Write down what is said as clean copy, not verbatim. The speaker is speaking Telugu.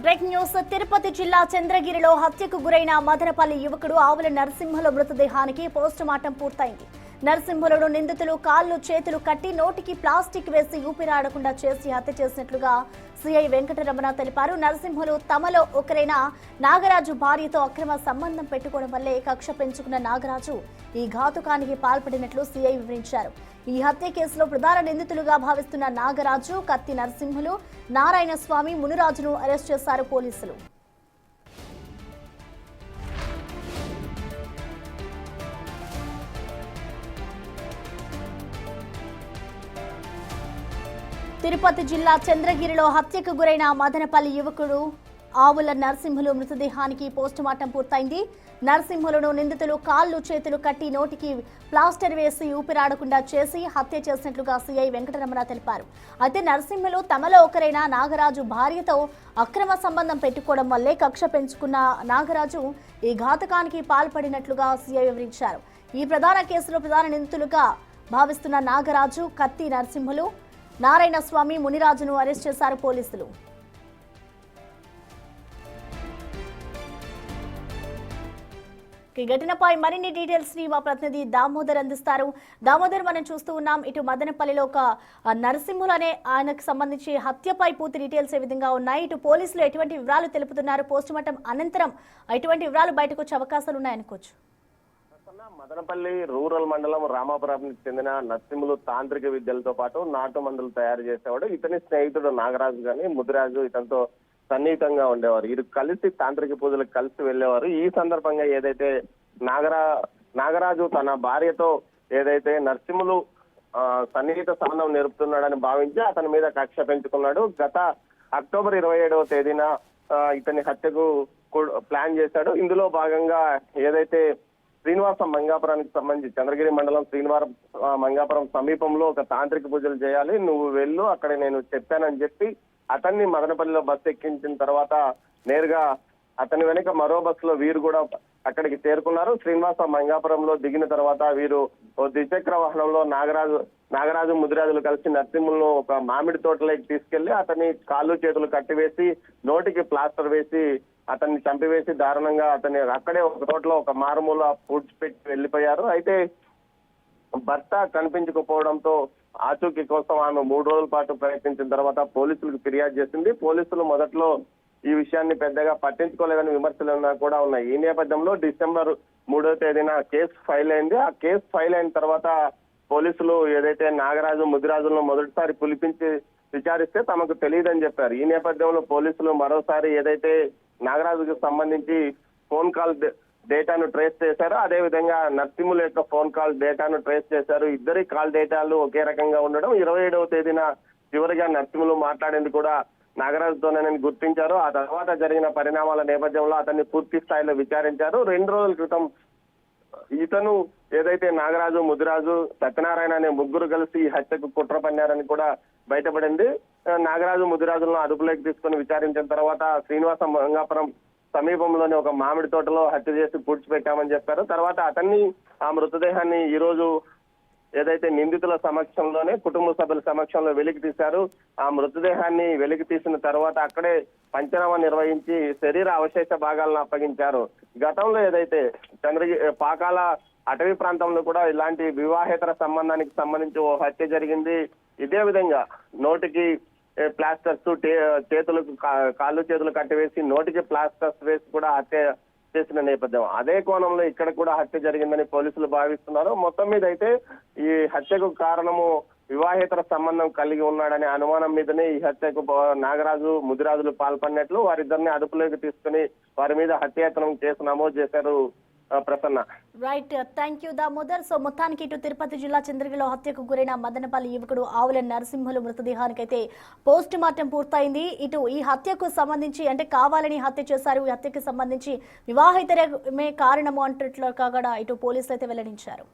Breaking news. తిరుపతి జిల్లా చంద్రగిరిలో హత్యకు గురైన మదనపల్లి యువకుడు ఆవుల నరసింహుల మృతదేహానికి పోస్ట్ మార్టం పూర్తయింది. నరసింహులను నిందితులు కాళ్ళు చేతులు కట్టి నోటికి ప్లాస్టిక్ వేసి ఊపిరాడకుండా చేసి హత్య చేసినట్లుగా సిఐ వెంకటరమణ తెలిపారు. నరసింహులు తమలో ఒకరైన నాగరాజు భార్యతో అక్రమ సంబంధం పెట్టుకోవడం వల్లే కక్ష పెంచుకున్న నాగరాజు ఈ ఘాతుకానికి పాల్పడినట్లు సిఐ వివరించారు. ఈ హత్య కేసులో ప్రధాన నిందితులుగా భావిస్తున్న నాగరాజు, కత్తి నరసింహులు, నారాయణ స్వామి, మునిరాజును అరెస్ట్ చేశారు పోలీసులు. తిరుపతి జిల్లా చంద్రగిరిలో హత్యకు గురైన మదనపల్లి యువకుడు ఆవుల నరసింహులు మృతదేహానికి పోస్టుమార్టం పూర్తయింది. నరసింహులను నిందితులు కాళ్ళు చేతులు కట్టి నోటికి ప్లాస్టర్ వేసి ఊపిరాడకుండా చేసి హత్య చేసినట్లుగా సిఐ వెంకటరమణ తెలిపారు. అయితే నరసింహులు తమలో ఒకరైన నాగరాజు భార్యతో అక్రమ సంబంధం పెట్టుకోవడం వల్లే కక్ష పెంచుకున్న నాగరాజు ఈ ఘాతకానికి పాల్పడినట్లుగా సిఐ వివరించారు. ఈ ప్రధాన కేసులో ప్రధాన నిందితులుగా భావిస్తున్న నాగరాజు, కత్తి నరసింహులు, నారాయణ స్వామి, మునిరాజును అరెస్ట్ చేశారు పోలీసులు. ఈ ఘటనపై మరిన్ని డీటెయిల్స్ ని మా ప్రతినిధి దామోదర్ అందిస్తారు. దామోదర్, మనం చూస్తూ ఉన్నాం ఇటు మదనపల్లిలో ఒక నరసింహులు అనే ఆయనకు సంబంధించి హత్యపై పూర్తి డీటెయిల్స్ ఏ విధంగా ఉన్నాయి, ఇటు పోలీసులు ఎటువంటి వివరాలు తెలుపుతున్నారు, పోస్టుమార్టం అనంతరం ఎటువంటి వివరాలు బయటకు వచ్చే అవకాశాలు ఉన్నాయనుకోవచ్చు? మదనపల్లి రూరల్ మండలం రామాపురానికి చెందిన నరసింహులు తాంత్రిక విద్యలతో పాటు నాటు మందులు తయారు చేసేవాడు. ఇతని స్నేహితుడు నాగరాజు గాని ముదిరాజు ఇతనితో సన్నిహితంగా ఉండేవారు. వీరు కలిసి తాంత్రిక పూజలకు కలిసి వెళ్లేవారు. ఈ సందర్భంగా ఏదైతే నాగరాజు తన భార్యతో ఏదైతే నరసింహులు సన్నిహిత సంబంధం నేర్పుతున్నాడని భావించి అతని మీద కక్ష పెంచుకున్నాడు. గత అక్టోబర్ 27వ తేదీన ఇతని హత్యకు ప్లాన్ చేశాడు. ఇందులో భాగంగా ఏదైతే శ్రీనివాసం మంగాపురానికి సంబంధించి చంద్రగిరి మండలం శ్రీనివాసం మంగాపురం సమీపంలో ఒక తాంత్రిక పూజలు చేయాలి, నువ్వు వెళ్ళు అక్కడ నేను చెప్పానని చెప్పి అతన్ని మదనపల్లిలో బస్సు ఎక్కించిన తర్వాత నేరుగా అతని వెనుక మరో బస్సులో వీరు కూడా అక్కడికి చేరుకున్నారు. శ్రీనివాసం మంగాపురంలో దిగిన తర్వాత వీరు ఓ ద్విచక్ర వాహనంలో నాగరాజు ముదిరాజులు కలిసి నరసింహులను ఒక మామిడి తోటలోకి తీసుకెళ్లి అతని కాళ్ళు చేతులు కట్టివేసి నోటికి ప్లాస్టర్ వేసి అతన్ని చంపివేసి దారుణంగా అతన్ని అక్కడే ఒక తోటలో ఒక మారుమూల పూడ్చిపెట్టి వెళ్లిపోయారు. అయితే భర్త కనిపించకపోవడంతో ఆచూకీ కోసం ఆమె 3 రోజుల పాటు ప్రయత్నించిన తర్వాత పోలీసులకు ఫిర్యాదు చేసింది. పోలీసులు మొదట్లో ఈ విషయాన్ని పెద్దగా పట్టించుకోలేదని విమర్శలు కూడా ఉన్నాయి. ఈ నేపథ్యంలో డిసెంబర్ 3వ తేదీన కేసు ఫైల్ అయింది. ఆ కేసు ఫైల్ అయిన తర్వాత పోలీసులు ఏదైతే నాగరాజు ముదిరాజులను మొదటిసారి పిలిపించి విచారిస్తే తమకు తెలియదని చెప్పారు. ఈ నేపథ్యంలో పోలీసులు మరోసారి ఏదైతే నాగరాజుకు సంబంధించి ఫోన్ కాల్ డేటాను ట్రేస్ చేశారు, అదే విధంగా నరసింహుల యొక్క ఫోన్ కాల్ డేటాను ట్రేస్ చేశారు. ఇద్దరి కాల్ డేటాలు ఒకే రకంగా ఉండడం 27వ తేదీన చివరిగా నరసింహులు మాట్లాడేందుకు కూడా నాగరాజుతోనేనని గుర్తించారు. ఆ తర్వాత జరిగిన పరిణామాల నేపథ్యంలో అతన్ని పూర్తి స్థాయిలో విచారించారు. 2 రోజుల క్రితం ఇతను ఏదైతే నాగరాజు, ముదిరాజు, సత్యనారాయణ అనే ముగ్గురు కలిసి ఈ హత్యకు కుట్ర పన్నారని కూడా బయటపడింది. నాగరాజు, ముదిరాజులను అదుపులోకి తీసుకుని విచారించిన తర్వాత శ్రీనివాసం మంగాపురం సమీపంలోని ఒక మామిడి తోటలో హత్య చేసి పూడ్చిపెట్టామని చెప్పారు. తర్వాత అతన్ని ఆ మృతదేహాన్ని ఈ రోజు ఏదైతే నిందితుల సమక్షంలోనే కుటుంబ సభ్యుల సమక్షంలో వెలికి తీశారు. ఆ మృతదేహాన్ని వెలికి తీసిన తర్వాత అక్కడే పంచనామా నిర్వహించి శరీర అవశేష భాగాలను అప్పగించారు. గతంలో ఏదైతే పాకాల అటవీ ప్రాంతంలో కూడా ఇలాంటి వివాహేతర సంబంధానికి సంబంధించి ఓ హత్య జరిగింది. ఇదే విధంగా నోటికి ప్లాస్టర్స్, చేతులకు కాళ్ళు చేతులు కట్టివేసి నోటికి ప్లాస్టర్స్ వేసి కూడా హత్య చేసిన నేపథ్యం. అదే కోణంలో ఇక్కడ కూడా హత్య జరిగిందని పోలీసులు భావిస్తున్నారు. మొత్తం మీద అయితే ఈ హత్యకు కారణము వివాహేతర సంబంధం కలిగి ఉన్నాడనే అనుమానం మీదనే ఈ హత్యకు నాగరాజు, ముదిరాజులు పాల్పడినట్లు వారిద్దరిని అదుపులోకి తీసుకుని వారి మీద హత్యాయత్నం కేసు నమోదు చేశారు. Prasanna. Right, thank you Damodar. So మొత్తానికి ఇటు తిరుపతి జిల్లా చంద్రగిరిలో హత్యకు గురైన మదనపల్లి యువకుడు ఆవుల నరసింహులు మృతదేహానికైతే పోస్ట్ మార్టం పూర్తయింది. ఇటు ఈ హత్యకు సంబంధించి అంటే కావాలని హత్య చేశారు, ఈ హత్యకు సంబంధించి వివాహితరమే కారణము అంటున్నట్లుగా కూడా ఇటు పోలీసులు అయితే వెల్లడించారు.